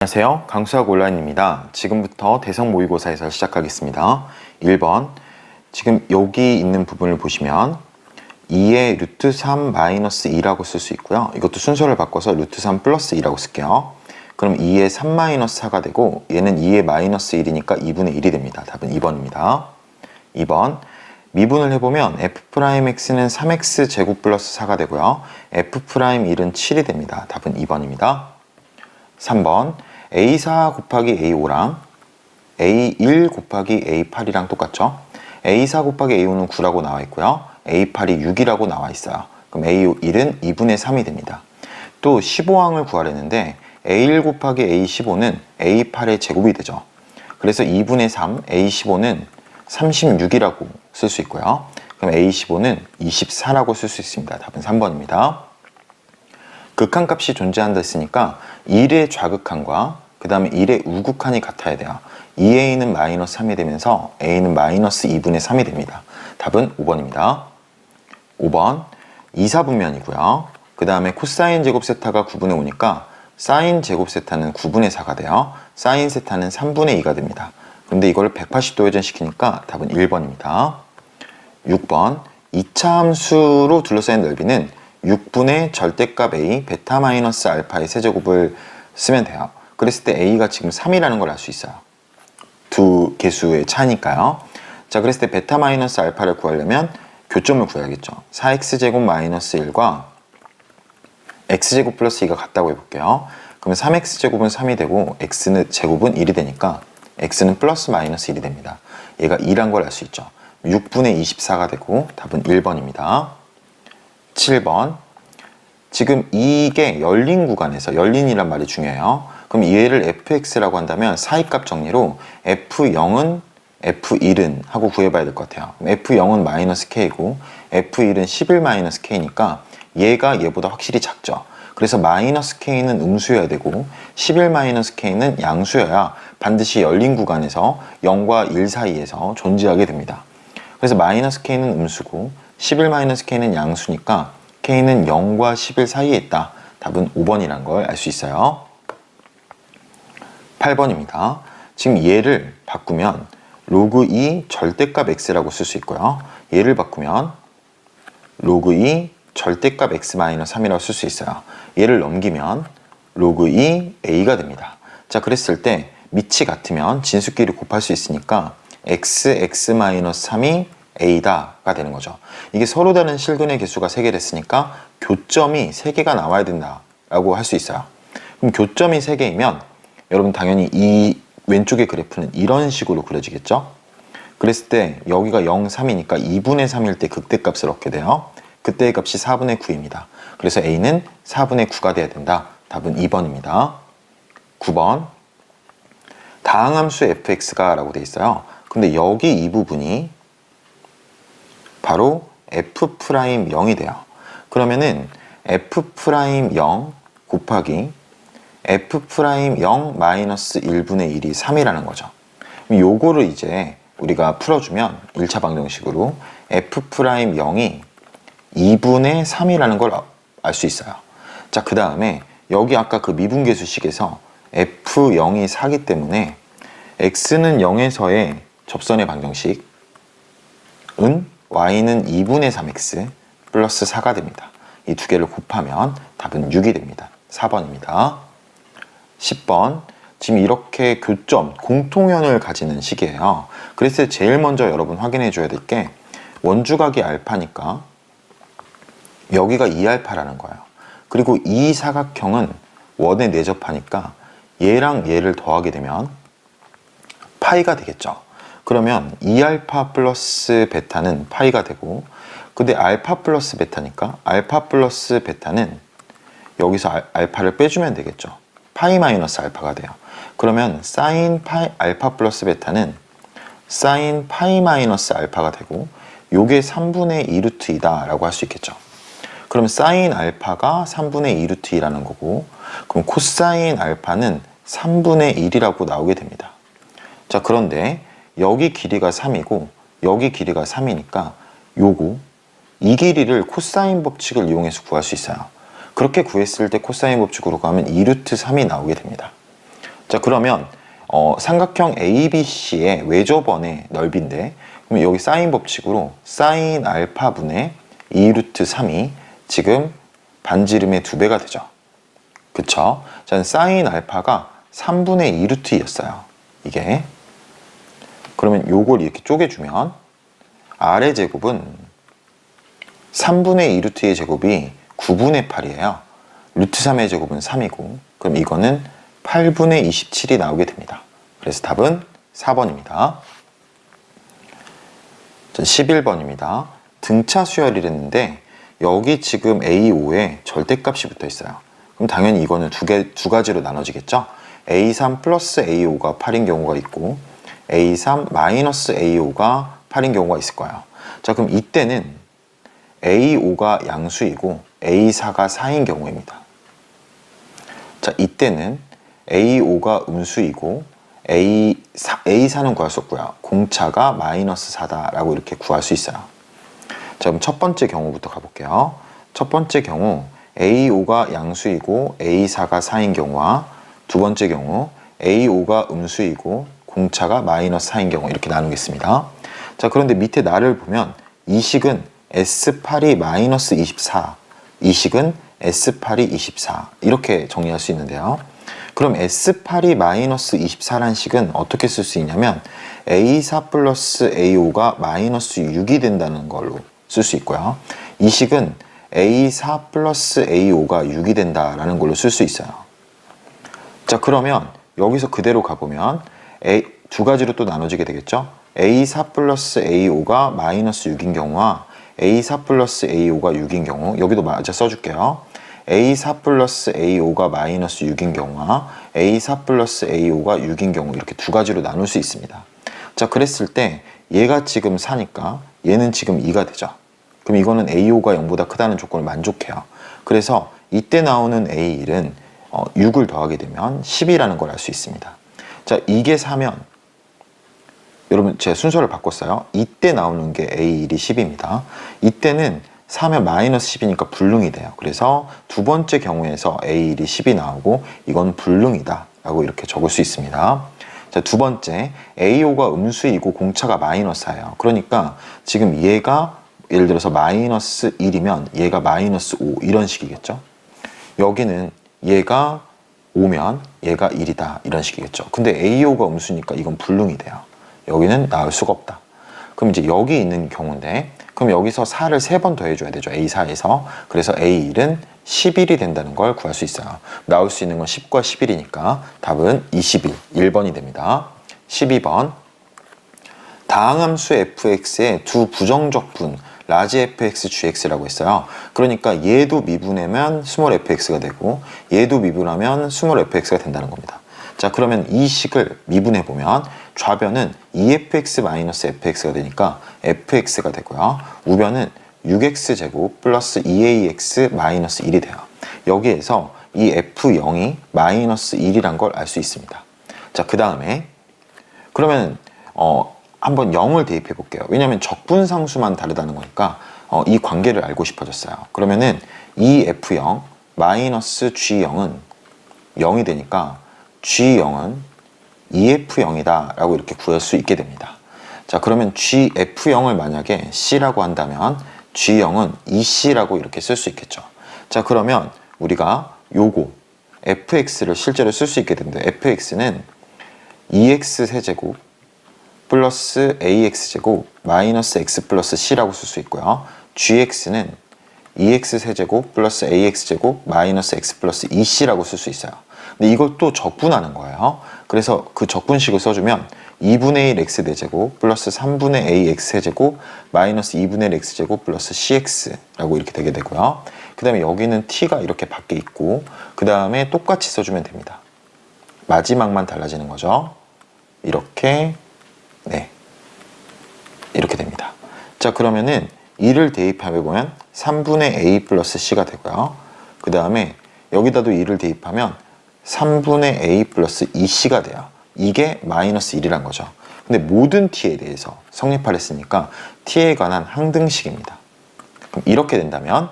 안녕하세요. 강수학 온라인입니다. 지금부터 대성 모의고사에서 시작하겠습니다. 1번 지금 여기 있는 부분을 보시면 2의 루트 3 마이너스 2라고 쓸 수 있고요. 이것도 순서를 바꿔서 루트 3 플러스 2라고 쓸게요. 그럼 2의 3 마이너스 4가 되고 얘는 2의 마이너스 1이니까 2분의 1이 됩니다. 답은 2번입니다. 2번 미분을 해보면 f'x는 3x 제곱 플러스 4가 되고요. f'1은 7이 됩니다. 답은 2번입니다. 3번 A4 곱하기 A5랑 A1 곱하기 A8이랑 똑같죠? A4 곱하기 A5는 9라고 나와 있고요. A8이 6이라고 나와 있어요. 그럼 A1은 2분의 3이 됩니다. 또 15항을 구하려는데 A1 곱하기 A15는 A8의 제곱이 되죠. 그래서 2분의 3, A15는 36이라고 쓸 수 있고요. 그럼 A15는 24라고 쓸 수 있습니다. 답은 3번입니다. 극한값이 존재한다 했으니까 1의 좌극한과 그 다음에 1의 우극한이 같아야 돼요. 2a는 마이너스 3이 되면서 a는 마이너스 2분의 3이 됩니다. 답은 5번입니다. 5번 2사분면이고요. 그 다음에 코사인 제곱 세타가 9분의 5니까 사인 제곱 세타는 9분의 4가 돼요. 사인 세타는 3분의 2가 됩니다. 그런데 이걸 180도 회전시키니까 답은 1번입니다. 6번 2차 함수로 둘러싸인 넓이는 6분의 절대값 a 베타 마이너스 알파의 세제곱을 쓰면 돼요. 그랬을 때 a가 지금 3이라는 걸 알 수 있어요. 두 개수의 차니까요. 자, 그랬을 때 베타 마이너스 알파를 구하려면 교점을 구해야겠죠. 4x제곱 마이너스 1과 x제곱 플러스 2가 같다고 해볼게요. 그러면 3x제곱은 3이 되고 x는 제곱은 1이 되니까 x는 플러스 마이너스 1이 됩니다. 얘가 2란 걸 알 수 있죠. 6분의 24가 되고 답은 1번입니다. 7번 지금 이게 열린 구간에서 열린이란 말이 중요해요. 그럼 얘를 fx라고 한다면 사이값 정리로 f0은 f1은 하고 구해봐야 될 것 같아요. f0은 마이너스 k고 f1은 11 마이너스 k니까 얘가 얘보다 확실히 작죠. 그래서 마이너스 k는 음수여야 되고 11 마이너스 k는 양수여야 반드시 열린 구간에서 0과 1 사이에서 존재하게 됩니다. 그래서 마이너스 k는 음수고 11 마이너스 k는 양수니까 k는 0과 11 사이에 있다. 답은 5번이라는 걸 알 수 있어요. 8번입니다. 지금 얘를 바꾸면 로그 2 절대값 x라고 쓸 수 있고요. 얘를 바꾸면 로그 2 절대값 x 마이너스 3이라고 쓸 수 있어요. 얘를 넘기면 로그 2 a가 됩니다. 자, 그랬을 때 밑이 같으면 진수끼리 곱할 수 있으니까 x 마이너스 3이 a다가 되는 거죠. 이게 서로 다른 실근의 개수가 3개 됐으니까 교점이 3개가 나와야 된다라고 할 수 있어요. 그럼 교점이 3개이면 여러분 당연히 이 왼쪽의 그래프는 이런 식으로 그려지겠죠? 그랬을 때 여기가 0, 3이니까 2분의 3일 때 극대값을 얻게 돼요. 그때의 값이 4분의 9입니다. 그래서 a는 4분의 9가 돼야 된다. 답은 2번입니다. 9번 다항함수 fx가 라고 돼 있어요. 근데 여기 이 부분이 바로 f'0이 돼요. 그러면은 f'0 곱하기 f'0 마이너스 1분의 1이 3이라는 거죠. 요거를 이제 우리가 풀어주면 1차 방정식으로 f'0이 2분의 3이라는 걸 알 수 있어요. 자, 그 다음에 여기 아까 그 미분계수식에서 f'0이 4기 때문에 x는 0에서의 접선의 방정식은 y는 2분의 3x 플러스 4가 됩니다. 이 두 개를 곱하면 답은 6이 됩니다. 4번입니다. 10번 지금 이렇게 교점, 공통연을 가지는 식이에요. 그래서 제일 먼저 여러분 확인해 줘야 될 게 원주각이 알파니까 여기가 2알파라는 거예요. 그리고 이 사각형은 원에 내접하니까 얘랑 얘를 더하게 되면 파이가 되겠죠. 그러면 2알파 플러스 베타는 파이가 되고 근데 알파 플러스 베타니까 알파 플러스 베타는 여기서 알파를 빼주면 되겠죠. 파이 마이너스 알파가 돼요. 그러면 사인 파이 알파 플러스 베타는 사인 파이 마이너스 알파가 되고 요게 3분의 2 루트 2다 라고 할 수 있겠죠. 그럼 사인 알파가 3분의 2 루트 2라는 거고 그럼 코사인 알파는 3분의 1이라고 나오게 됩니다. 자, 그런데 여기 길이가 3이고 여기 길이가 3이니까 요거 이 길이를 코사인 법칙을 이용해서 구할 수 있어요. 그렇게 구했을 때 코사인 법칙으로 가면 2루트 3이 나오게 됩니다. 자, 그러면 삼각형 ABC의 외접원의 넓이인데, 그럼 여기 사인 법칙으로 사인 알파분의 2루트 3이 지금 반지름의 2배가 되죠. 그쵸? 자, 사인 알파가 3분의 2루트 2였어요. 이게. 그러면 요걸 이렇게 쪼개주면 R의 제곱은 3분의 2루트 2의 제곱이 9분의 8이에요. 루트 3의 제곱은 3이고, 그럼 이거는 8분의 27이 나오게 됩니다. 그래서 답은 4번입니다. 11번입니다. 등차 수열이랬는데 여기 지금 A5에 절대값이 붙어 있어요. 그럼 당연히 이거는 두 가지로 나눠지겠죠. A3 플러스 A5가 8인 경우가 있고 A3 마이너스 A5가 8인 경우가 있을 거예요. 자, 그럼 이때는 A5가 양수이고 A4가 4인 경우입니다. 자, 이때는 A5가 음수이고 A4는 구할 수 없고요. 공차가 마이너스 4다라고 이렇게 구할 수 있어요. 자, 그럼 첫 번째 경우부터 가볼게요. 첫 번째 경우 A5가 양수이고 A4가 4인 경우와 두 번째 경우 A5가 음수이고 공차가 마이너스 4인 경우 이렇게 나누겠습니다. 자, 그런데 밑에 나를 보면 이 식은 S8이 마이너스 24, 이 식은 S8이 24 이렇게 정리할 수 있는데요. 그럼 S8이 마이너스 24란 식은 어떻게 쓸 수 있냐면 A4 플러스 A5가 마이너스 6이 된다는 걸로 쓸 수 있고요. 이 식은 A4 플러스 A5가 6이 된다라는 걸로 쓸 수 있어요. 자, 그러면 여기서 그대로 가보면 두 가지로 또 나눠지게 되겠죠. A4 플러스 A5가 마이너스 6인 경우와 A4 플러스 A5가 6인 경우, 여기도 맞아 써줄게요. A4 플러스 A5가 마이너스 6인 경우와 A4 플러스 A5가 6인 경우 이렇게 두 가지로 나눌 수 있습니다. 자, 그랬을 때 얘가 지금 4니까 얘는 지금 2가 되죠. 그럼 이거는 A5가 0보다 크다는 조건을 만족해요. 그래서 이때 나오는 A1은 6을 더하게 되면 10이라는 걸 알 수 있습니다. 자, 이게 4면 여러분 제 순서를 바꿨어요. 이때 나오는 게 A1이 10입니다. 이때는 4면 마이너스 10이니까 불능이 돼요. 그래서 두 번째 경우에서 A1이 10이 나오고 이건 불능이다 라고 이렇게 적을 수 있습니다. 자, 두 번째 A5가 음수이고 공차가 마이너스예요. 그러니까 지금 얘가 예를 들어서 마이너스 1이면 얘가 마이너스 5 이런 식이겠죠. 여기는 얘가 5면 얘가 1이다 이런 식이겠죠. 근데 A5가 음수니까 이건 불능이 돼요. 여기는 나올 수가 없다. 그럼 이제 여기 있는 경우인데 그럼 여기서 4를 3번 더해줘야 되죠. A4에서. 그래서 A1은 11이 된다는 걸 구할 수 있어요. 나올 수 있는 건 10과 11이니까 답은 21, 1번이 됩니다. 12번 다항함수 fx의 두 부정적분 라지 fx gx라고 했어요. 그러니까 얘도 미분하면 스몰 fx가 되고 얘도 미분하면 스몰 fx가 된다는 겁니다. 자, 그러면 이 식을 미분해보면 좌변은 2fx-fx가 되니까 fx가 되고요. 우변은 6x제곱 플러스 2ax-1이 돼요. 여기에서 이 f0이 마이너스 1이란 걸 알 수 있습니다. 자, 그 다음에 그러면 한번 0을 대입해 볼게요. 왜냐하면 적분상수만 다르다는 거니까 이 관계를 알고 싶어졌어요. 그러면은 이 f0 마이너스 g0은 0이 되니까 G0은 EF0이다 라고 이렇게 구할 수 있게 됩니다. 자, 그러면 GF0을 만약에 C라고 한다면 G0은 EC라고 이렇게 쓸 수 있겠죠. 자, 그러면 우리가 요거 fx를 실제로 쓸 수 있게 되는데 fx는 2x 세제곱 플러스 ax제곱 마이너스 x 플러스 c라고 쓸 수 있고요. gx는 2x 세제곱 플러스 ax제곱 마이너스 x 플러스 2c라고 쓸 수 있어요. 근데 이걸 또 적분하는 거예요. 그래서 그 적분식을 써주면 2분의 1 x 대제곱 플러스 3분의 a x 세제곱 마이너스 2분의 1 x제곱 플러스 cx라고 이렇게 되게 되고요. 그 다음에 여기는 t가 이렇게 밖에 있고 그 다음에 똑같이 써주면 됩니다. 마지막만 달라지는 거죠. 이렇게 네 이렇게 됩니다. 자, 그러면은 2를 대입해보면 3분의 a 플러스 c가 되고요. 그 다음에 여기다도 2를 대입하면 3분의 a 플러스 2c가 돼요. 이게 마이너스 1이란 거죠. 근데 모든 t에 대해서 성립하랬으니까 t에 관한 항등식입니다. 그럼 이렇게 된다면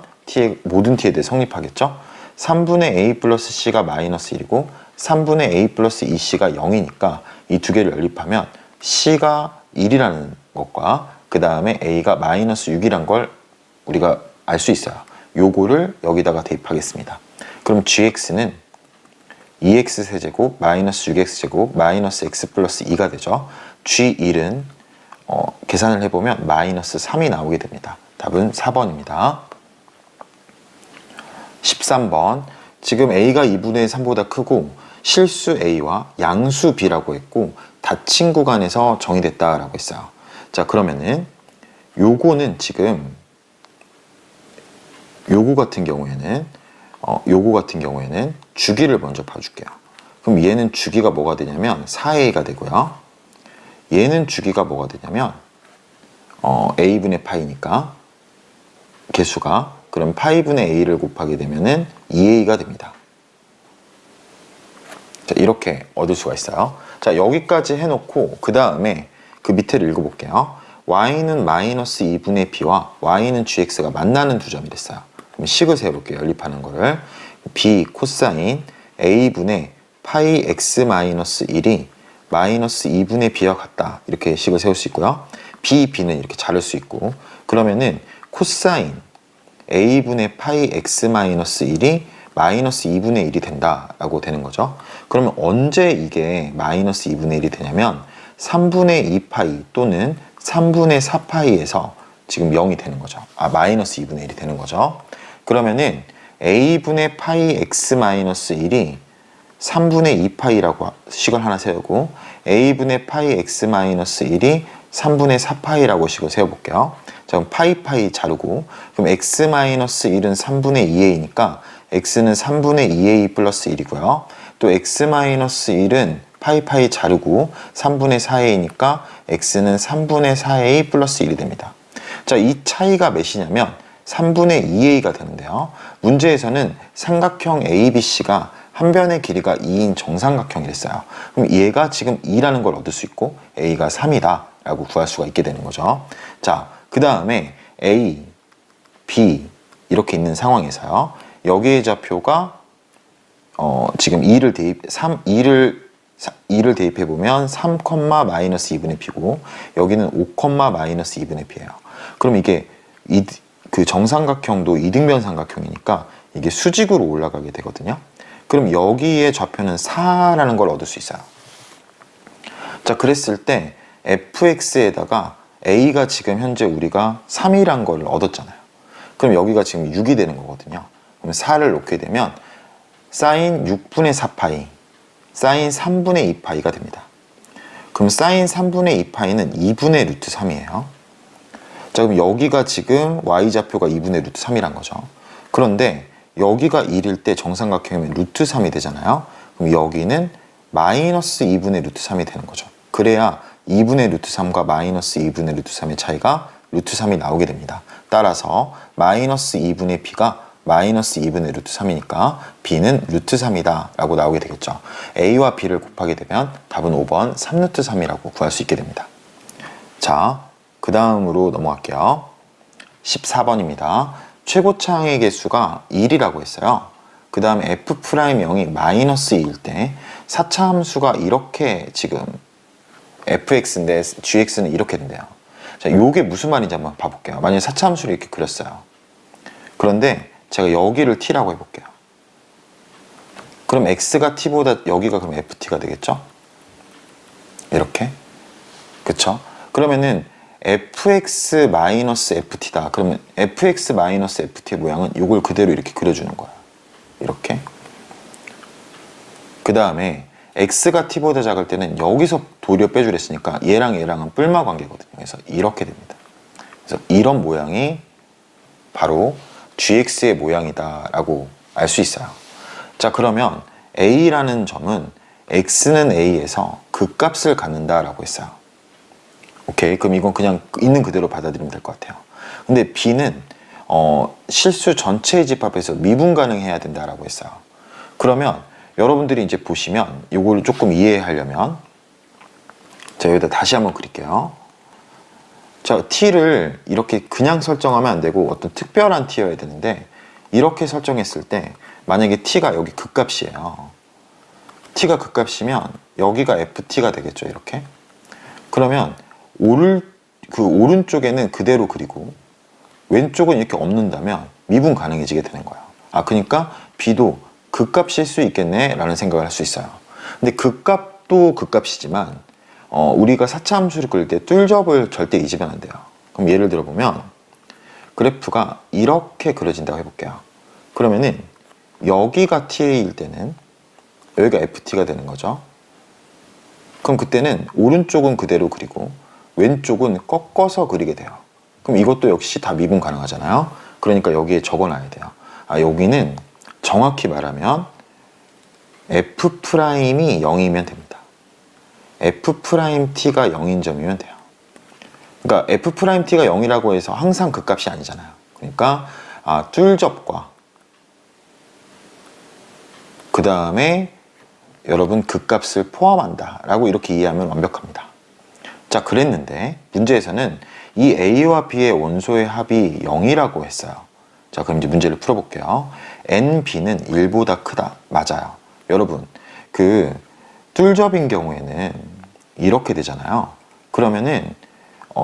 모든 t에 대해 성립하겠죠? 3분의 a 플러스 c가 마이너스 1이고 3분의 a 플러스 2c가 0이니까 이 두 개를 연립하면 c가 1이라는 것과 그 다음에 a가 마이너스 6이란 걸 우리가 알 수 있어요. 요거를 여기다가 대입하겠습니다. 그럼 gx는 2x 세제곱 마이너스 6x제곱 마이너스 x 플러스 2가 되죠. g1은 계산을 해보면 마이너스 3이 나오게 됩니다. 답은 4번입니다. 13번. 지금 a가 2분의 3보다 크고 실수 a와 양수 b라고 했고 닫힌 구간에서 정의됐다라고 했어요. 자, 그러면은 요거는 지금 요거 같은 경우에는 주기를 먼저 봐줄게요. 그럼 얘는 주기가 뭐가 되냐면 4a가 되고요. 얘는 주기가 뭐가 되냐면 a분의 파이니까 개수가 그럼 파이분의 a를 곱하게 되면은 2a가 됩니다. 자, 이렇게 얻을 수가 있어요. 자, 여기까지 해놓고 그 다음에 그 밑에를 읽어볼게요. y는 마이너스 2분의 b와 y는 gx가 만나는 두 점이 됐어요. 그럼 식을 세워볼게요. 연립하는 거를. b 코사인 a분의 파이 x 마이너스 1이 마이너스 2분의 b와 같다. 이렇게 식을 세울 수 있고요. b는 이렇게 자를 수 있고 그러면은 코사인 a분의 파이 x 마이너스 1이 마이너스 2분의 1이 된다라고 되는 거죠. 그러면 언제 이게 마이너스 2분의 1이 되냐면 3분의 2파이 또는 3분의 4파이에서 지금 0이 되는 거죠. 마이너스 2분의 1이 되는 거죠. 그러면은 a분의 파이 x 마이너스 1이 3분의 2파이라고 식을 하나 세우고 a분의 파이 x 마이너스 1이 3분의 4파이라고 식을 세워볼게요. 자, 그럼 파이 자르고 그럼 x 마이너스 1은 3분의 2a니까 x는 3분의 2a 플러스 1이고요. 또 x 마이너스 1은 파이 자르고 3분의 4a니까 x는 3분의 4a 플러스 1이 됩니다. 자, 이 차이가 몇이냐면 3분의 2a가 되는데요. 문제에서는 삼각형 ABC가 한 변의 길이가 2인 정삼각형이랬어요. 그럼 얘가 지금 2라는 걸 얻을 수 있고 a가 3이다 라고 구할 수가 있게 되는 거죠. 자, 그 다음에 a, b 이렇게 있는 상황에서요. 여기의 좌표가 지금 2를 대입해보면 3, 마이너스 2분의 b고 여기는 5, 마이너스 2분의 b예요. 그럼 이게 그 정삼각형도 이등변 삼각형이니까 이게 수직으로 올라가게 되거든요. 그럼 여기에 좌표는 4라는 걸 얻을 수 있어요. 자, 그랬을 때 fx에다가 a가 지금 현재 우리가 3이란 걸 얻었잖아요. 그럼 여기가 지금 6이 되는 거거든요. 그럼 4를 놓게 되면 사인 6분의 4파이, 사인 3분의 2파이가 됩니다. 그럼 사인 3분의 2파이는 2분의 루트 3이에요. 자, 그럼 여기가 지금 y좌표가 2분의 루트 3이란 거죠. 그런데 여기가 1일 때 정삼각형이면 루트 3이 되잖아요. 그럼 여기는 마이너스 2분의 루트 3이 되는 거죠. 그래야 2분의 루트 3과 마이너스 2분의 루트 3의 차이가 루트 3이 나오게 됩니다. 따라서 마이너스 2분의 b가 마이너스 2분의 루트 3이니까 b는 루트 3이다 라고 나오게 되겠죠. a와 b를 곱하게 되면 답은 5번 3루트 3이라고 구할 수 있게 됩니다. 자, 그 다음으로 넘어갈게요. 14번입니다. 최고차항의 개수가 1이라고 했어요. 그 다음에 f'0이 마이너스 2일 때 4차 함수가 이렇게 지금 fx인데 gx는 이렇게 된대요. 자, 요게 무슨 말인지 한번 봐볼게요. 만약에 4차 함수를 이렇게 그렸어요. 그런데 제가 여기를 t라고 해볼게요. 그럼 x가 t보다 여기가 그럼 ft가 되겠죠? 이렇게. 그쵸? 그러면은 fx-ft다. 그러면 fx-ft의 모양은 이걸 그대로 이렇게 그려주는 거예요. 이렇게. 그 다음에 x가 t보다 작을 때는 여기서 도리어 빼주랬으니까 얘랑 얘랑은 뿔마 관계거든요. 그래서 이렇게 됩니다. 그래서 이런 모양이 바로 gx의 모양이다 라고 알 수 있어요. 자, 그러면 a라는 점은 x는 a에서 극값을 갖는다 라고 했어요. 오케이, 그럼 이건 그냥 있는 그대로 받아들이면 될 것 같아요. 근데 b는 실수 전체의 집합에서 미분 가능해야 된다라고 했어요. 그러면 여러분들이 이제 보시면 이걸 조금 이해하려면 자, 여기다 다시 한번 그릴게요. 자, t를 이렇게 그냥 설정하면 안 되고 어떤 특별한 t여야 되는데 이렇게 설정했을 때 만약에 t가 여기 극값이에요. t가 극값이면 여기가 ft가 되겠죠. 이렇게. 그러면 오른쪽에는 그대로 그리고 왼쪽은 이렇게 없는다면 미분 가능해지게 되는 거예요. 그러니까 b도 극값일 수 있겠네 라는 생각을 할 수 있어요. 근데 극값도 극값이지만 우리가 4차 함수를 그릴 때 뚫접을 절대 잊으면 안 돼요. 그럼 예를 들어 보면 그래프가 이렇게 그려진다고 해볼게요. 그러면은 여기가 ta일 때는 여기가 ft가 되는 거죠. 그럼 그때는 오른쪽은 그대로 그리고 왼쪽은 꺾어서 그리게 돼요. 그럼 이것도 역시 다 미분 가능하잖아요. 그러니까 여기에 적어놔야 돼요. 여기는 정확히 말하면 f'이 0이면 됩니다. f't가 0인 점이면 돼요. 그러니까 f't가 0이라고 해서 항상 극값이 아니잖아요. 그러니까 뚫접과 그 다음에 여러분 극값을 포함한다 라고 이렇게 이해하면 완벽합니다. 자, 그랬는데 문제에서는 이 A와 B의 원소의 합이 0이라고 했어요. 자, 그럼 이제 문제를 풀어볼게요. NB는 1보다 크다. 맞아요. 여러분, 뚫접인 경우에는 이렇게 되잖아요. 그러면은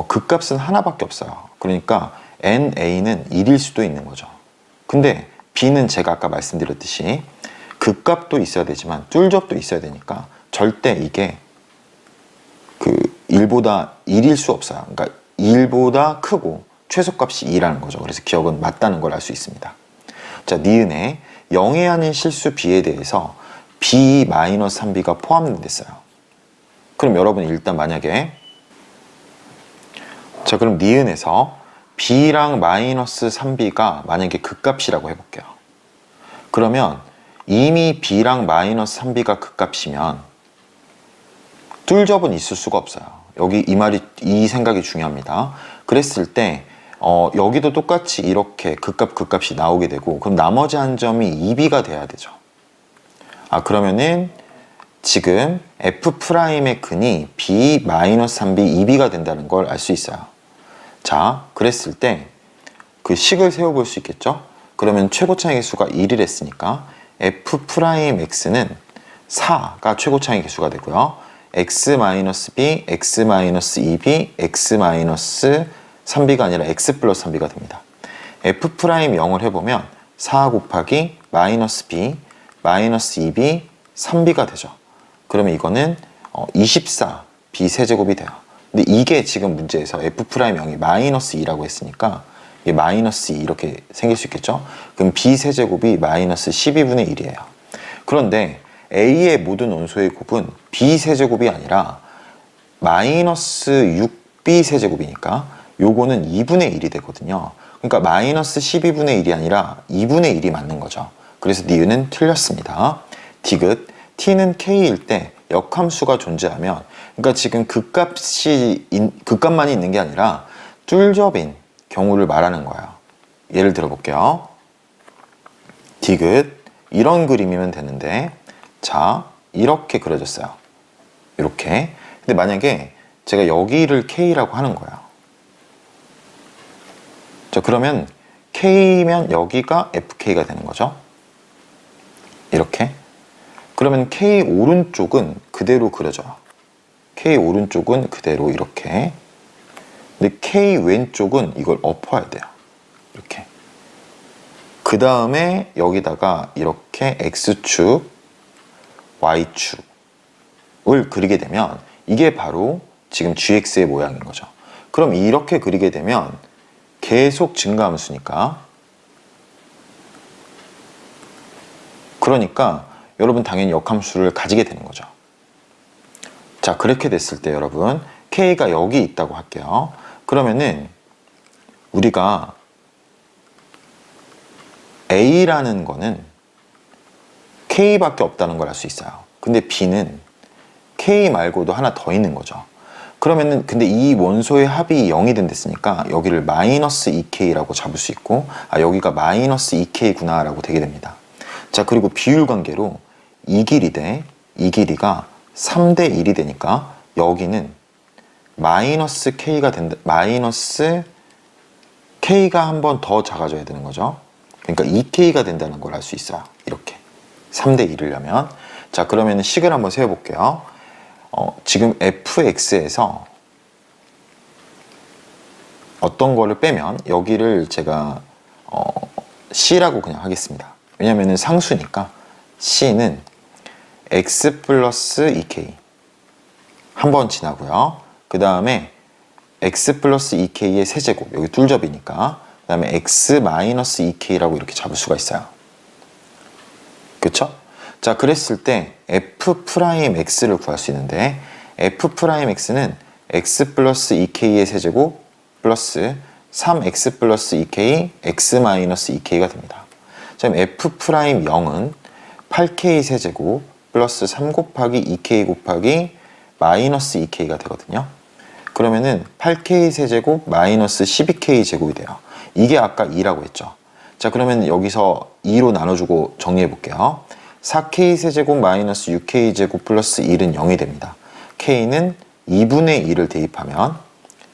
극값은 하나밖에 없어요. 그러니까 NA는 1일 수도 있는 거죠. 근데 B는 제가 아까 말씀드렸듯이 극값도 있어야 되지만 뚫접도 있어야 되니까 절대 이게 1보다 1일 수 없어요. 그러니까 1보다 크고 최소값이 2라는 거죠. 그래서 기억은 맞다는 걸 알 수 있습니다. 자, 니은에 0에 아닌 실수 B에 대해서 B-3B가 포함됐어요. 그럼 여러분 일단 만약에 자, 그럼 니은에서 B랑 -3B가 만약에 극값이라고 해볼게요. 그러면 이미 B랑 -3B가 극값이면 뚫접은 있을 수가 없어요. 여기 이 생각이 중요합니다. 그랬을 때 여기도 똑같이 이렇게 극값이 나오게 되고 그럼 나머지 한 점이 2B가 돼야 되죠. 그러면은 지금 F'의 근이 B-3B 2B가 된다는 걸 알 수 있어요. 자, 그랬을 때 그 식을 세워볼 수 있겠죠? 그러면 최고차의 개수가 1을 했으니까 F'X는 4가 최고차의 개수가 되고요. X-B, X-2B, X-3B가 아니라 X 플러스 3B가 됩니다. F'0을 해보면 4 곱하기 -B, -2B, 3B가 되죠. 그러면 이거는 24, B 세제곱이 돼요. 근데 이게 지금 문제에서 F'0이 -2라고 했으니까 이게 -2 이렇게 생길 수 있겠죠? 그럼 B세제곱이 -12분의 1이에요. 그런데 A의 모든 원소의 곱은 B세제곱이 아니라 -6B세제곱이니까 요거는 2분의 1이 되거든요. 그러니까 -12분의 1이 아니라 2분의 1이 맞는 거죠. 그래서 니은은 틀렸습니다. 디귿, t는 k일 때 역함수가 존재하면 그러니까 지금 극값만 있는 게 아니라 뚫접인 경우를 말하는 거예요. 예를 들어 볼게요. 디귿, 이런 그림이면 되는데 자, 이렇게 그려졌어요. 이렇게. 근데 만약에 제가 여기를 K라고 하는 거예요. 자, 그러면 K면 여기가 FK가 되는 거죠. 이렇게. 그러면 K 오른쪽은 그대로 그려져요. K 오른쪽은 그대로 이렇게. 근데 K 왼쪽은 이걸 엎어야 돼요. 이렇게. 그 다음에 여기다가 이렇게 X축, Y축을 그리게 되면 이게 바로 지금 GX의 모양인 거죠. 그럼 이렇게 그리게 되면 계속 증가함수니까 그러니까 여러분 당연히 역함수를 가지게 되는 거죠. 자, 그렇게 됐을 때 여러분 K가 여기 있다고 할게요. 그러면은 우리가 A라는 거는 K밖에 없다는 걸 알 수 있어요. 근데 B는 K 말고도 하나 더 있는 거죠. 그러면은 근데 이 원소의 합이 0이 된댔으니까 여기를 -2K라고 잡을 수 있고 여기가 -2K구나 라고 되게 됩니다. 자, 그리고 비율 관계로 이 길이 대 이 길이가 3대 1이 되니까 여기는 -K가 된다. -K가 한 번 더 작아져야 되는 거죠. 그러니까 2K가 된다는 걸 알 수 있어요. 이렇게 3대 1을 하면 자, 그러면 식을 한번 세워볼게요. 지금 fx에서 어떤 거를 빼면 여기를 제가 c라고 그냥 하겠습니다. 왜냐면은 상수니까 c는 x 플러스 2k 한 번 지나고요. 그 다음에 x 플러스 2k의 세제곱, 여기 둘접이니까, 그 다음에 x 마이너스 2k라고 이렇게 잡을 수가 있어요. 그쵸? 자, 그랬을 때 f 프라임 x를 구할 수 있는데, f 프라임 x는 x 플러스 2k의 세제곱 플러스 3x 플러스 2k x 마이너스 2k가 됩니다. 자, 그럼 f 프라임 0은 8k 세제곱 플러스 3 곱하기 2k 곱하기 마이너스 2k가 되거든요. 그러면은 8k 세제곱 마이너스 12k 제곱이 돼요. 이게 아까 2라고 했죠. 자, 그러면 여기서 2로 나눠주고 정리해 볼게요. 4k 세제곱 마이너스 6k 제곱 플러스 1은 0이 됩니다. k는 2분의 1을 대입하면,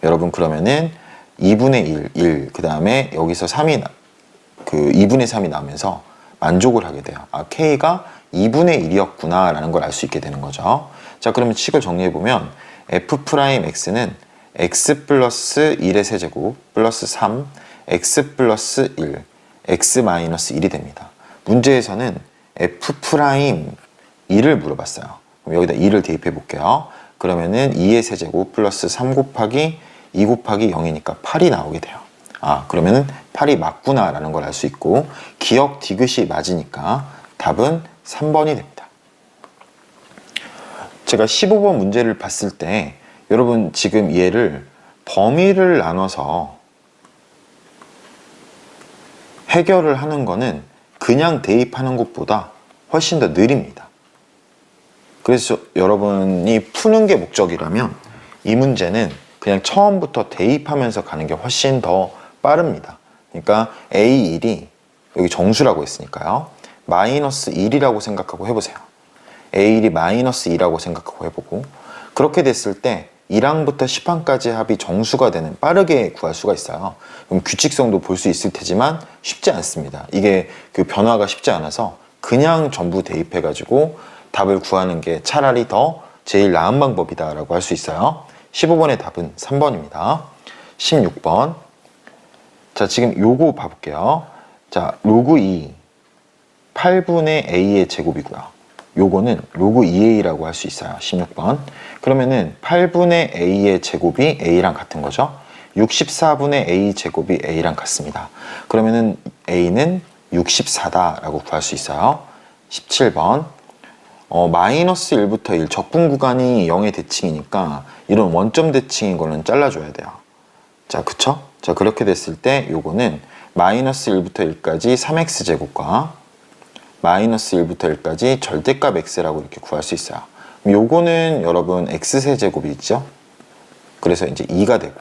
여러분 그러면은 2분의 1, 그 다음에 여기서 2분의 3이 나오면서 만족을 하게 돼요. 아, k가 2분의 1이었구나 라는 걸 알 수 있게 되는 거죠. 자, 그러면 식을 정리해 보면 f 프라임 x는 x 플러스 1의 세제곱 플러스 3 x 플러스 1 x 마이너스 1이 됩니다. 문제에서는 f 프라임 2를 물어봤어요. 그럼 여기다 2를 대입해 볼게요. 그러면은 2의 세제곱 플러스 3 곱하기 2 곱하기 0이니까 8이 나오게 돼요. 아, 그러면은 8이 맞구나 라는 걸 알 수 있고, 기억 디귿이 맞으니까 답은 3번이 됩니다. 제가 15번 문제를 봤을 때 여러분 지금 얘를 범위를 나눠서 해결을 하는 거는 그냥 대입하는 것보다 훨씬 더 느립니다. 그래서 여러분이 푸는 게 목적이라면 이 문제는 그냥 처음부터 대입하면서 가는 게 훨씬 더 빠릅니다. 그러니까 A1이 여기 정수라고 했으니까요. 마이너스 1이라고 생각하고 해보세요. A1이 마이너스 2라고 생각하고 해보고, 그렇게 됐을 때 1항부터 10항까지 합이 정수가 되는, 빠르게 구할 수가 있어요. 그럼 규칙성도 볼 수 있을 테지만 쉽지 않습니다. 이게 그 변화가 쉽지 않아서 그냥 전부 대입해가지고 답을 구하는 게 차라리 더 제일 나은 방법이다 라고 할 수 있어요. 15번의 답은 3번입니다. 16번. 자, 지금 요거 봐볼게요. 자, 로그 2 8분의 a의 제곱이고요. 요거는 로그 2a라고 할 수 있어요. 16번. 그러면은 8분의 a의 제곱이 a랑 같은 거죠. 64분의 a 제곱이 a랑 같습니다. 그러면은 a는 64다라고 구할 수 있어요. 17번. 마이너스 1부터 1, 적분 구간이 0의 대칭이니까 이런 원점 대칭인 거는 잘라줘야 돼요. 자, 그쵸? 자, 그렇게 됐을 때 요거는 마이너스 1부터 1까지 3x제곱과 마이너스 1부터 1까지 절대값 x라고 이렇게 구할 수 있어요. 요거는 여러분 x세제곱이 있죠? 그래서 이제 2가 되고,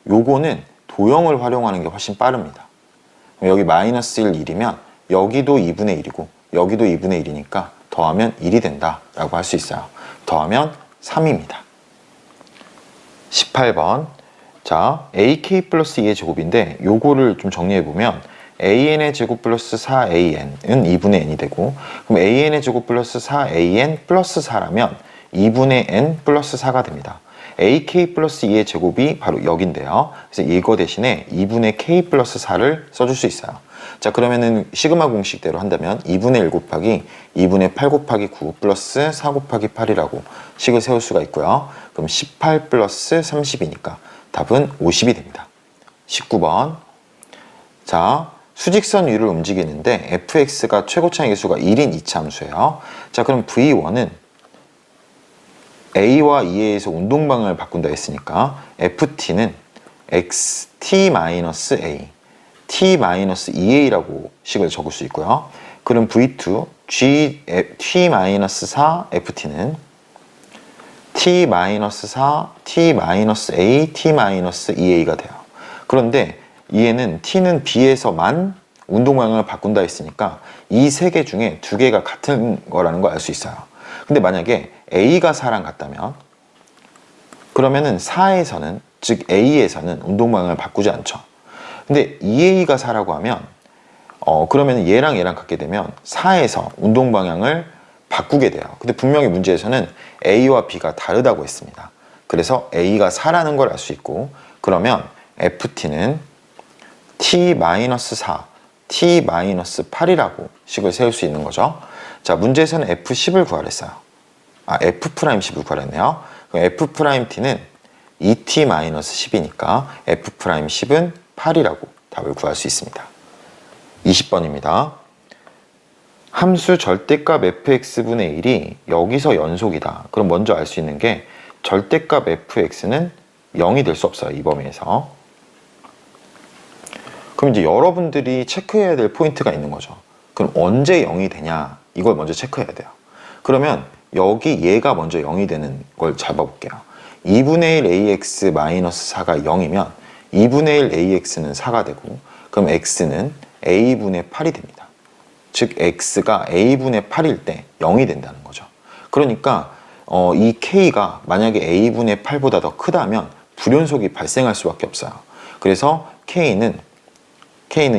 요거는 도형을 활용하는 게 훨씬 빠릅니다. 여기 마이너스 1, 1이면 여기도 2분의 1이고 여기도 2분의 1이니까 더하면 1이 된다 라고 할 수 있어요. 더하면 3입니다. 18번. 자, ak 플러스 2의 제곱인데 요거를 좀 정리해보면 an의 제곱 플러스 4an은 2분의 n이 되고, 그럼 an의 제곱 플러스 4an 플러스 4라면 2분의 n 플러스 4가 됩니다. ak 플러스 2의 제곱이 바로 여긴데요. 그래서 이거 대신에 2분의 k 플러스 4를 써줄 수 있어요. 자, 그러면은 시그마 공식대로 한다면 2분의 1 곱하기 2분의 8 곱하기 9 플러스 4 곱하기 8이라고 식을 세울 수가 있고요. 그럼 18 플러스 30이니까 답은 50이 됩니다. 19번. 자, 수직선 위를 움직이는데 fx가 최고차의 개수가 1인 이차함수예요. 자, 그럼 v1은 a와 2a에서 운동방향을 바꾼다 했으니까 ft는 xt-a t-2a라고 식을 적을 수 있고요. 그럼 v2 t-4ft는 t-4 t-a t-2a가 돼요. 그런데 얘는 t는 b에서만 운동방향을 바꾼다 했으니까 이 세 개 중에 두 개가 같은 거라는 걸 알 수 있어요. 근데 만약에 a가 4랑 같다면 그러면은 4에서는, 즉 a에서는 운동방향을 바꾸지 않죠. 근데 2a가 4라고 하면 그러면 얘랑 같게 되면 4에서 운동방향을 바꾸게 돼요. 근데 분명히 문제에서는 A와 B가 다르다고 했습니다. 그래서 A가 4라는 걸 알 수 있고, 그러면 FT는 T-4, T-8이라고 식을 세울 수 있는 거죠. 자, 문제에서는 F10을 구하랬어요. F'10을 구하랬네요. 그럼 F'T는 2T-10이니까 F'10은 8이라고 답을 구할 수 있습니다. 20번입니다. 함수 절대값 fx분의 1이 여기서 연속이다. 그럼 먼저 알 수 있는 게 절대값 fx는 0이 될 수 없어요. 이 범위에서. 그럼 이제 여러분들이 체크해야 될 포인트가 있는 거죠. 그럼 언제 0이 되냐? 이걸 먼저 체크해야 돼요. 그러면 여기 얘가 먼저 0이 되는 걸 잡아볼게요. 2분의 1 ax 마이너스 4가 0이면 2분의 1 ax는 4가 되고, 그럼 x는 a분의 8이 됩니다. 즉 x가 a분의 8일 때 0이 된다는 거죠. 그러니까 이 k가 만약에 a분의 8보다 더 크다면 불연속이 발생할 수밖에 없어요. 그래서 k는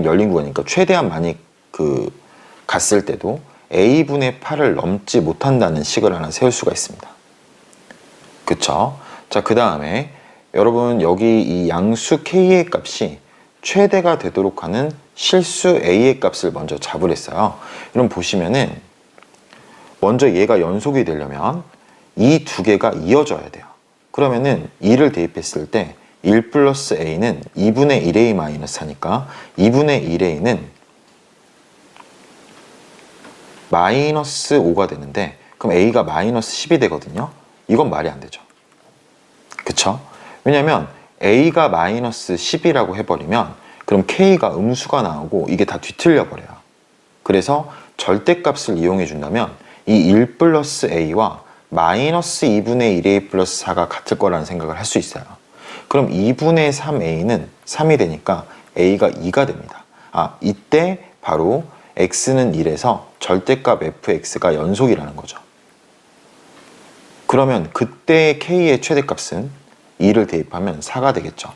열린 구간이니까 최대한 많이 갔을 때도 a분의 8을 넘지 못한다는 식을 하나 세울 수가 있습니다. 그쵸? 자, 그 다음에 여러분 여기 이 양수 k의 값이 최대가 되도록 하는 실수 a의 값을 먼저 잡으랬어요. 그럼 보시면은 먼저 얘가 연속이 되려면 이 두 개가 이어져야 돼요. 그러면은 2를 대입했을 때 1 플러스 a는 2분의 1a 마이너스 4니까 2분의 1a는 마이너스 5가 되는데, 그럼 a가 마이너스 10이 되거든요. 이건 말이 안 되죠. 그쵸? 왜냐면 a가 마이너스 10이라고 해버리면 그럼 k가 음수가 나오고 이게 다 뒤틀려 버려요. 그래서 절대값을 이용해 준다면 이 1 플러스 a와 마이너스 2분의 1a 플러스 4가 같을 거라는 생각을 할 수 있어요. 그럼 2분의 3a는 3이 되니까 a가 2가 됩니다. 이때 바로 x는 1에서 절대값 fx가 연속이라는 거죠. 그러면 그때 k의 최대값은 2를 대입하면 4가 되겠죠.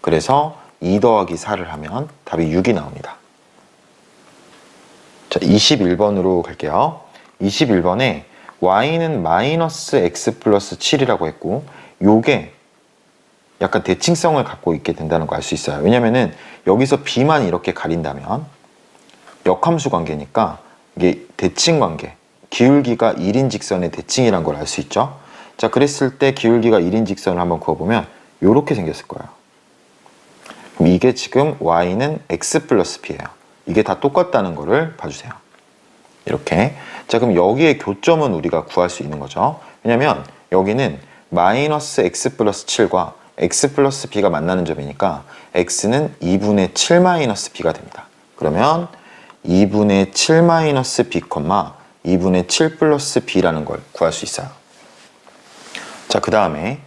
그래서 2 더하기 4를 하면 답이 6이 나옵니다. 자, 21번으로 갈게요. 21번에 y는 마이너스 x 플러스 7이라고 했고, 요게 약간 대칭성을 갖고 있게 된다는 거 알 수 있어요. 왜냐면은 여기서 b만 이렇게 가린다면 역함수 관계니까 이게 대칭 관계, 기울기가 1인 직선의 대칭이란 걸 알 수 있죠. 자, 그랬을 때 기울기가 1인 직선을 한번 그어보면 이렇게 생겼을 거예요. 그럼 이게 지금 y는 x 플러스 b예요. 이게 다 똑같다는 거를 봐주세요. 이렇게. 자, 그럼 여기에 교점은 우리가 구할 수 있는 거죠. 왜냐면 여기는 마이너스 x 플러스 7과 x 플러스 b가 만나는 점이니까 x는 2분의 7 마이너스 b가 됩니다. 그러면 2분의 7 마이너스 b, 2분의 7 플러스 b라는 걸 구할 수 있어요. 자, 그 다음에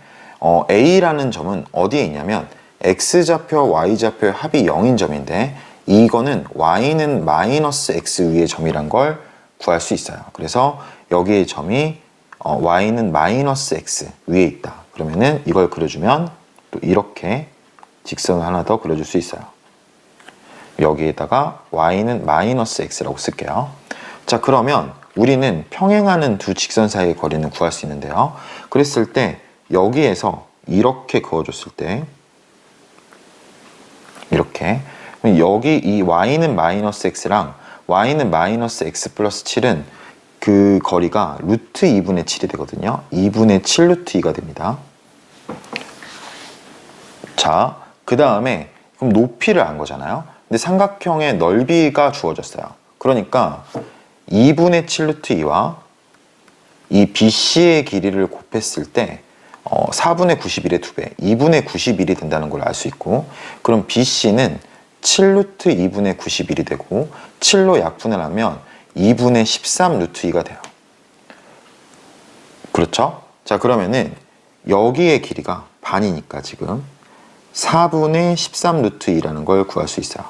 a라는 점은 어디에 있냐면 x좌표와 y좌표의 합이 0인 점인데, 이거는 y는 마이너스 x 위의 점이란 걸 구할 수 있어요. 그래서 여기의 점이 y는 마이너스 x 위에 있다. 그러면은 이걸 그려주면 또 이렇게 직선을 하나 더 그려줄 수 있어요. 여기에다가 y는 마이너스 x라고 쓸게요. 자, 그러면 우리는 평행하는 두 직선 사이의 거리는 구할 수 있는데요. 그랬을 때 여기에서 이렇게 그어줬을 때 이렇게, 여기 이 y는 마이너스 x랑 y는 마이너스 x 플러스 7은 그 거리가 루트 2분의 7이 되거든요. 2분의 7 루트 2가 됩니다. 자, 그 다음에 그럼 높이를 안 거잖아요. 근데 삼각형의 넓이가 주어졌어요. 그러니까 2분의 7 루트 2와 이 BC의 길이를 곱했을 때 4분의 91의 2배, 2분의 91이 된다는 걸 알 수 있고, 그럼 BC는 7 루트 2분의 91이 되고 7로 약분을 하면 2분의 13 루트 2가 돼요. 그렇죠? 자, 그러면은 여기의 길이가 반이니까 지금 4분의 13 루트 2라는 걸 구할 수 있어요.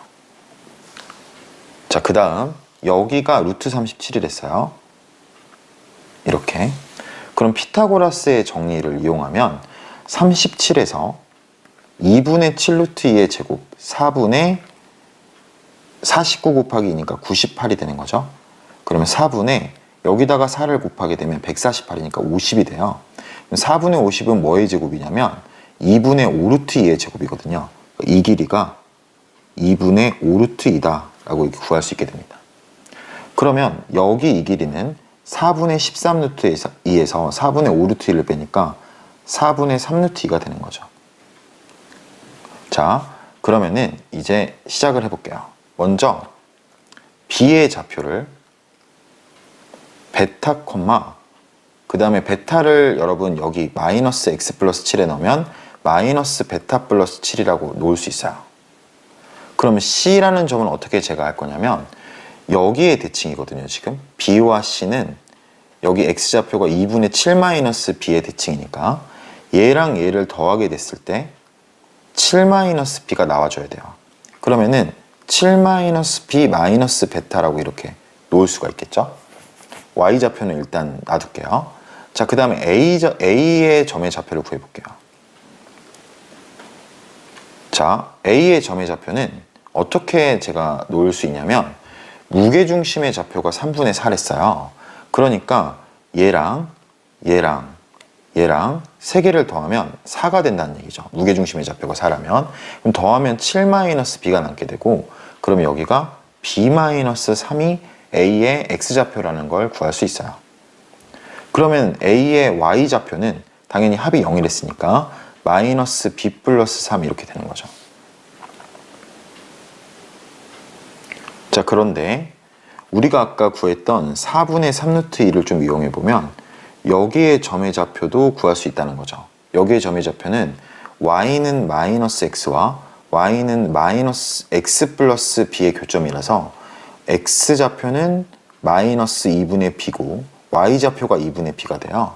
자, 그 다음 여기가 루트 37이 됐어요. 이렇게. 그럼 피타고라스의 정리를 이용하면 37에서 2분의 7 루트 2의 제곱 4분의 49 곱하기 2니까 98이 되는 거죠. 그러면 4분의 여기다가 4를 곱하게 되면 148이니까 50이 돼요. 4분의 50은 뭐의 제곱이냐면 2분의 5루트 2의 제곱이거든요. 이 길이가 2분의 5루트 2다 라고 이렇게 구할 수 있게 됩니다. 그러면 여기 이 길이는 4분의 13루트 2에서 4분의 5루트 2를 빼니까 4분의 3루트 2가 되는 거죠. 자, 그러면은 이제 시작을 해볼게요. 먼저 b의 좌표를 베타, 그 다음에 베타를 여러분 여기 마이너스 x 플러스 7에 넣으면 마이너스 베타 플러스 7이라고 놓을 수 있어요. 그러면 c라는 점은 어떻게 제가 할 거냐면 여기에 대칭이거든요. 지금 b와 c는 여기 x좌표가 2분의 7 마이너스 b의 대칭이니까 얘랑 얘를 더하게 됐을 때 7 마이너스 b가 나와줘야 돼요. 그러면은 7 마이너스 b 마이너스 베타라고 이렇게 놓을 수가 있겠죠. y좌표는 일단 놔둘게요. 자, 그 다음에 a의 점의 좌표를 구해볼게요. 자, a의 점의 좌표는 어떻게 제가 놓을 수 있냐면 무게중심의 좌표가 3분의 4랬어요. 그러니까 얘랑 세 개를 더하면 4가 된다는 얘기죠. 무게중심의 좌표가 4라면. 그럼 더하면 7-b가 남게 되고, 그럼 여기가 b-3이 a의 x좌표라는 걸 구할 수 있어요. 그러면 a의 y좌표는 당연히 합이 0이랬으니까 마이너스 b 플러스 3 이렇게 되는 거죠. 자, 그런데 우리가 아까 구했던 4분의 3루트 2를 좀 이용해 보면 여기의 점의 좌표도 구할 수 있다는 거죠. 여기의 점의 좌표는 y는 마이너스 x와 y는 마이너스 x 플러스 b의 교점이라서 x좌표는 마이너스 2분의 b고 y좌표가 2분의 b가 돼요.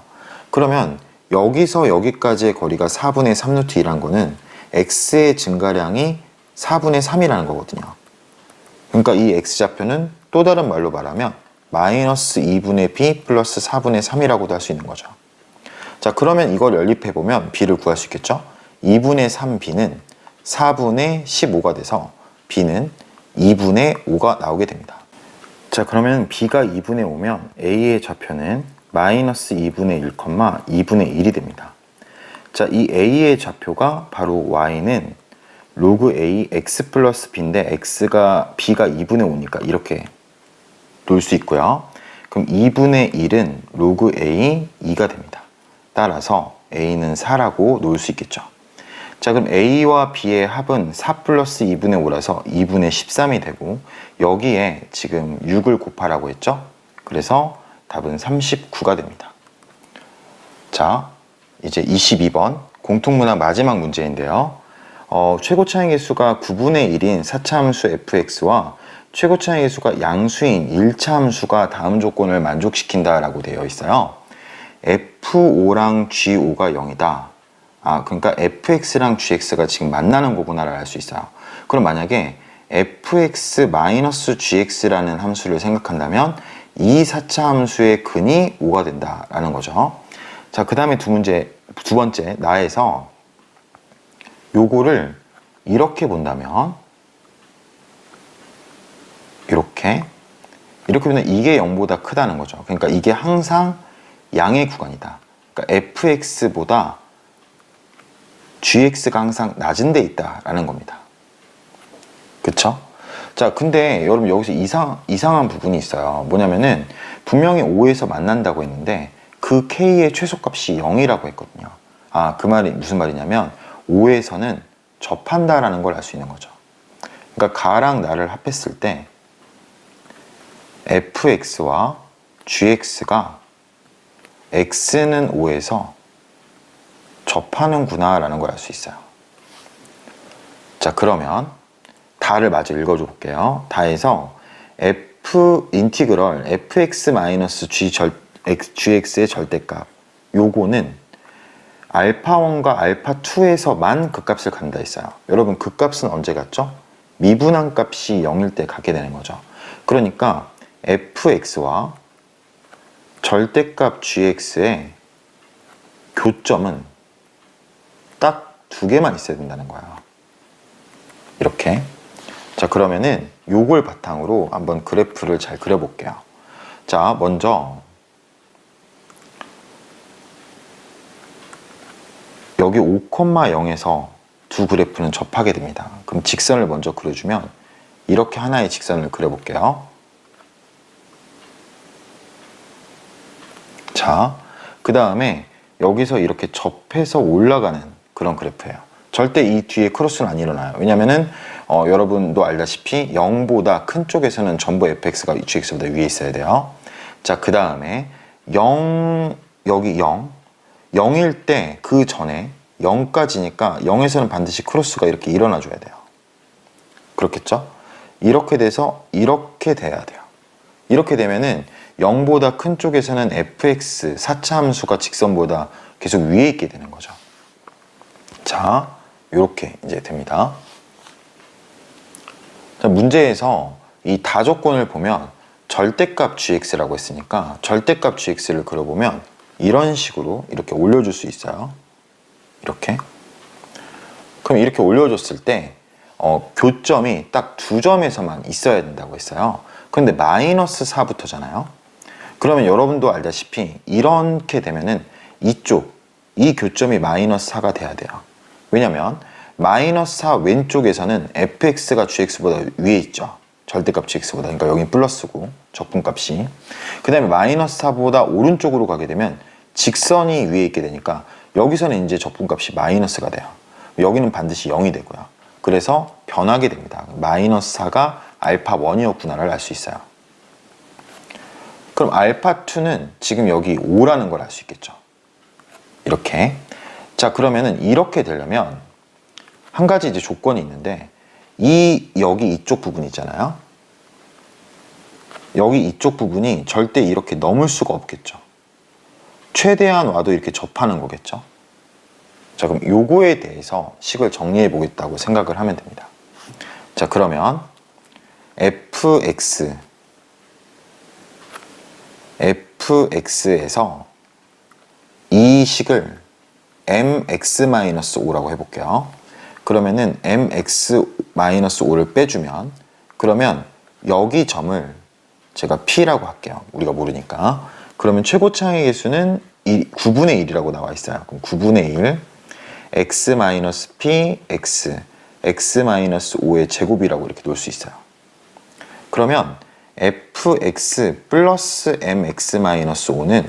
그러면 여기서 여기까지의 거리가 4분의 3루트 2라는 거는 x의 증가량이 4분의 3이라는 거거든요. 그러니까 이 x좌표는 또 다른 말로 말하면 마이너스 2분의 b 플러스 4분의 3이라고도 할 수 있는 거죠. 자, 그러면 이걸 연립해보면 b를 구할 수 있겠죠? 2분의 3b는 4분의 15가 돼서 b는 2분의 5가 나오게 됩니다. 자, 그러면 b가 2분의 5면 a의 좌표는 마이너스 2분의 1, 2분의 1이 됩니다. 자, 이 a의 좌표가 바로 y는 로그 a x 플러스 b인데 b가 2분의 5니까 이렇게 놓을 수 있고요. 그럼 2분의 1은 로그 a 2가 됩니다. 따라서 a는 4라고 놓을 수 있겠죠. 자, 그럼 a와 b의 합은 4 플러스 2분의 5라서 2분의 13이 되고 여기에 지금 6을 곱하라고 했죠. 그래서 답은 39가 됩니다. 자, 이제 22번 공통문항 마지막 문제인데요. 최고 차항 개수가 9분의 1인 4차 함수 fx와 최고 차항 개수가 양수인 1차 함수가 다음 조건을 만족시킨다라고 되어 있어요. f5랑 g5가 0이다. 그러니까 fx랑 gx가 지금 만나는 거구나를 알 수 있어요. 그럼 만약에 fx-gx라는 함수를 생각한다면 이 4차 함수의 근이 5가 된다라는 거죠. 자, 그 다음에 두 번째 나에서 요거를 이렇게 본다면 이렇게 보면 이게 0보다 크다는 거죠. 그러니까 이게 항상 양의 구간이다. 그러니까 fx보다 gx가 항상 낮은 데 있다라는 겁니다. 그쵸? 자, 근데 여러분 여기서 이상한 부분이 있어요. 뭐냐면은 분명히 5에서 만난다고 했는데 그 k의 최소값이 0이라고 했거든요. 그 말이 무슨 말이냐면 5에서는 접한다라는 걸 알 수 있는 거죠. 그러니까 가랑 나를 합했을 때 fx와 gx가 x는 5에서 접하는구나 라는 걸 알 수 있어요. 자, 그러면 다를 마저 읽어줘 볼게요. 다에서 f 인티그럴 fx-gx의 절대값 요거는 알파1과 알파2에서만 그 값을 간다 했어요. 여러분 그 값은 언제 갔죠? 미분한 값이 0일 때 가게 되는 거죠. 그러니까 fx와 절대값 gx의 교점은 딱 두 개만 있어야 된다는 거예요. 이렇게. 자, 그러면은 요걸 바탕으로 한번 그래프를 잘 그려볼게요. 자, 먼저 여기 5,0에서 두 그래프는 접하게 됩니다. 그럼 직선을 먼저 그려주면 이렇게 하나의 직선을 그려볼게요. 자, 그 다음에 여기서 이렇게 접해서 올라가는 그런 그래프예요. 절대 이 뒤에 크로스는 안 일어나요. 왜냐면은 여러분도 알다시피 0보다 큰 쪽에서는 전부 fx가 gx보다 위에 있어야 돼요. 자, 그 다음에 0, 여기 0, 0일 때 그 전에 0까지니까 0에서는 반드시 크로스가 이렇게 일어나 줘야 돼요. 그렇겠죠? 이렇게 돼서 이렇게 돼야 돼요. 이렇게 되면은 0보다 큰 쪽에서는 fx 4차 함수가 직선보다 계속 위에 있게 되는 거죠. 자, 이렇게 이제 됩니다. 자, 문제에서 이 다조건을 보면 절대값 gx라고 했으니까 절대값 gx를 그려보면 이런 식으로 이렇게 올려줄 수 있어요. 이렇게. 그럼 이렇게 올려줬을 때 교점이 딱 두 점에서만 있어야 된다고 했어요. 그런데 마이너스 4부터잖아요. 그러면 여러분도 알다시피 이렇게 되면은 이쪽, 이 교점이 마이너스 4가 돼야 돼요. 왜냐면 마이너스 4 왼쪽에서는 fx가 gx보다 위에 있죠. 절대값 gx보다. 그러니까 여기 플러스고 적분값이. 그 다음에 마이너스 4보다 오른쪽으로 가게 되면 직선이 위에 있게 되니까 여기서는 이제 적분값이 마이너스가 돼요. 여기는 반드시 0이 되고요. 그래서 변하게 됩니다. 마이너스 4가 알파 1이었구나를 알 수 있어요. 그럼 알파 2는 지금 여기 5라는 걸 알 수 있겠죠. 이렇게. 자, 그러면은 이렇게 되려면 한 가지 이제 조건이 있는데 여기 이쪽 부분 있잖아요. 여기 이쪽 부분이 절대 이렇게 넘을 수가 없겠죠. 최대한 와도 이렇게 접하는 거겠죠. 자, 그럼 요거에 대해서 식을 정리해 보겠다고 생각을 하면 됩니다. 자, 그러면 fx에서 이 식을 mx-5라고 해볼게요. 그러면은 mx-5를 빼주면 그러면 여기 점을 제가 p라고 할게요. 우리가 모르니까. 그러면 최고차의 개수는 9분의 1이라고 나와 있어요. 그럼 9분의 1 x-p x x-5의 제곱이라고 이렇게 놓을 수 있어요. 그러면 fx 플러스 mx-5는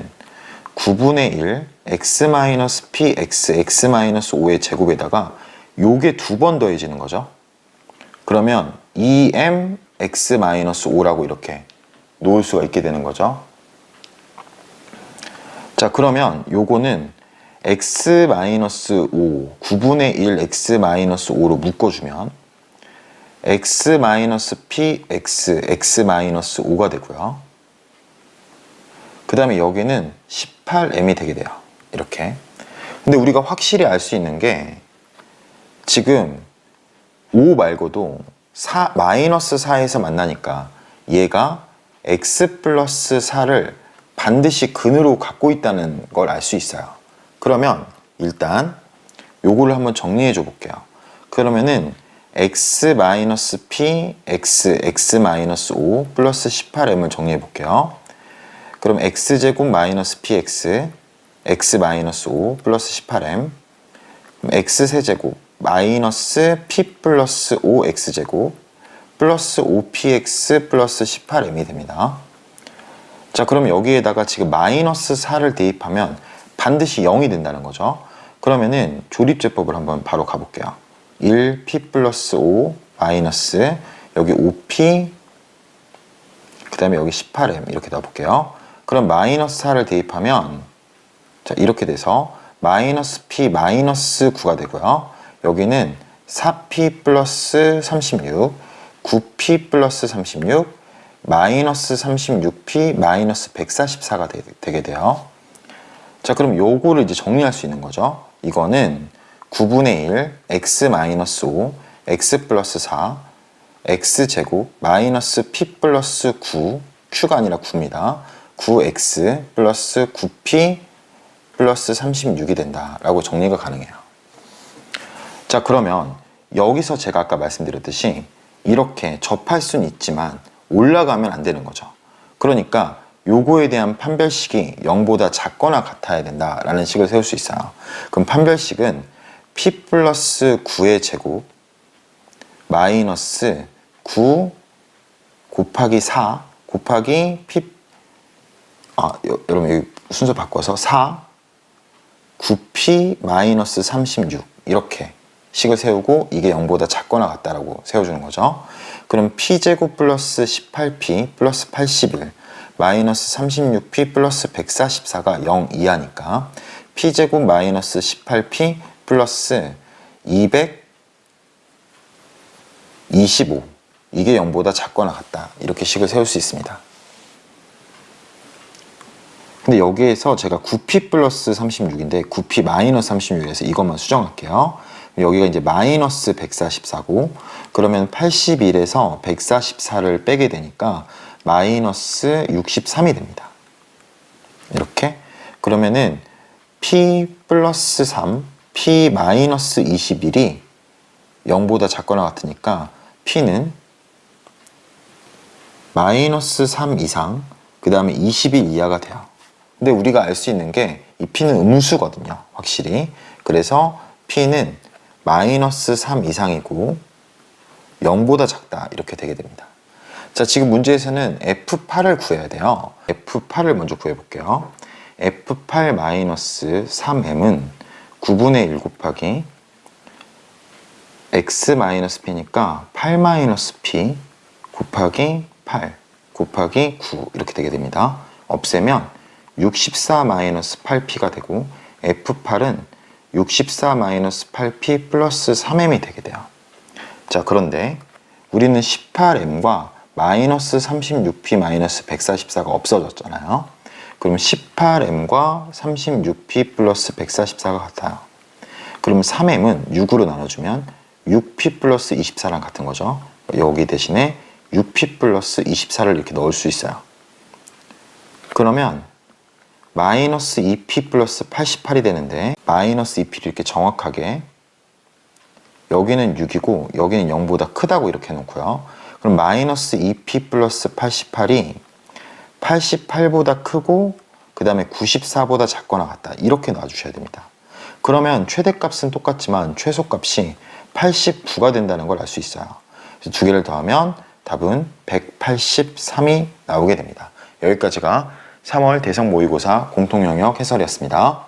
9분의 1 x-p x x-5의 제곱에다가 요게 두 번 더해지는 거죠. 그러면 2m x-5라고 이렇게 놓을 수가 있게 되는 거죠. 자, 그러면 요거는 x-5, 9분의 1 x-5로 묶어주면 x-p x x-5가 되고요. 그 다음에 여기는 18m이 되게 돼요. 이렇게. 근데 우리가 확실히 알 수 있는 게 지금 5 말고도 마이너스 4에서 만나니까 얘가 x 플러스 4를 반드시 근으로 갖고 있다는 걸 알 수 있어요. 그러면 일단 요거를 한번 정리해 줘 볼게요. 그러면은 x-p x x-5 플러스 18m을 정리해 볼게요. 그럼 x제곱 마이너스 px x-5 플러스 18m x세제곱 마이너스 p 플러스 5x제곱 플러스 5px 플러스 18m이 됩니다. 자, 그럼 여기에다가 지금 마이너스 4를 대입하면 반드시 0이 된다는 거죠. 그러면은 조립제법을 한번 바로 가볼게요. 1p 플러스 5 마이너스 여기 5p 그 다음에 여기 18m 이렇게 넣어볼게요. 그럼 마이너스 4를 대입하면 자, 이렇게 돼서 마이너스 p 마이너스 9가 되고요. 여기는 4p 플러스 36 9p 플러스 36 마이너스 36p 마이너스 144가 되게 돼요. 자, 그럼 요거를 이제 정리할 수 있는 거죠. 이거는 9분의 1 x-5 x 플러스 4 x제곱 마이너스 p 플러스 9 q가 아니라 9입니다. 9x 플러스 9p 플러스 36이 된다라고 정리가 가능해요. 자, 그러면 여기서 제가 아까 말씀드렸듯이 이렇게 접할 수는 있지만 올라가면 안 되는 거죠. 그러니까 요거에 대한 판별식이 0보다 작거나 같아야 된다라는 식을 세울 수 있어요. 그럼 판별식은 p 플러스 9의 제곱 마이너스 9 곱하기 4 곱하기 p 여러분 여기 순서 바꿔서 4 9p 마이너스 36 이렇게 식을 세우고 이게 0보다 작거나 같다라고 세워주는 거죠. 그럼 p제곱 플러스 18p 플러스 81 마이너스 36p 플러스 144가 0 이하니까 p제곱 마이너스 18p 플러스 225 이게 0보다 작거나 같다 이렇게 식을 세울 수 있습니다. 근데 여기에서 제가 9p 플러스 36인데 9p 마이너스 36에서 이것만 수정할게요. 여기가 이제 마이너스 144고 그러면 81에서 144를 빼게 되니까 마이너스 63이 됩니다. 이렇게 그러면은 p 플러스 3, p 마이너스 21이 0보다 작거나 같으니까 p는 마이너스 3 이상 그 다음에 21 이하가 돼요. 근데 우리가 알 수 있는 게 이 p는 음수거든요. 확실히. 그래서 p는 마이너스 3 이상이고 0보다 작다 이렇게 되게 됩니다. 자, 지금 문제에서는 F8을 구해야 돼요. F8을 먼저 구해볼게요. F8 마이너스 3m은 9분의 1 곱하기 x 마이너스 p니까 8 마이너스 p 곱하기 8 곱하기 9 이렇게 되게 됩니다. 없애면 64 마이너스 8p가 되고 F8은 64 마이너스 8p 플러스 3m이 되게 돼요. 자, 그런데 우리는 18m과 마이너스 36p 마이너스 144가 없어졌잖아요. 그럼 18m과 36p 플러스 144가 같아요. 그럼 3m은 6으로 나눠주면 6p 플러스 24랑 같은 거죠. 여기 대신에 6p 플러스 24를 이렇게 넣을 수 있어요. 그러면 마이너스 2p 플러스 88이 되는데 마이너스 2p를 이렇게 정확하게 여기는 6이고 여기는 0보다 크다고 이렇게 해놓고요. 그럼 마이너스 2p 플러스 88이 88보다 크고 그 다음에 94보다 작거나 같다 이렇게 놔주셔야 됩니다. 그러면 최대값은 똑같지만 최소값이 89가 된다는 걸 알 수 있어요. 그래서 두 개를 더하면 답은 183이 나오게 됩니다. 여기까지가 3월 대성 모의고사 공통영역 해설이었습니다.